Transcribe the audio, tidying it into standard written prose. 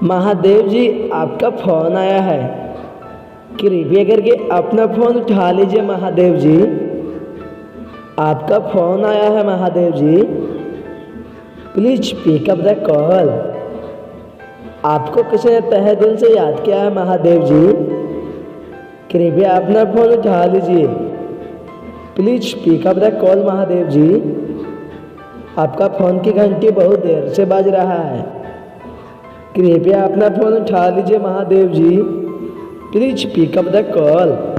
महादेव जी, आपका फोन आया है। कृपया करके अपना फोन उठा लीजिए महादेव जी। आपका फोन आया है Mahadev ji. Please pick up the call. आपको किसी ने तहे दिल से याद किया है महादेव जी। कृपया अपना फोन उठा लीजिए। Please pick up the call Mahadev ji. आपका फोन की घंटी बहुत देर से बज रहा है। कृपया अपना फोन उठा लीजिए Mahadev ji. Please pick up the call.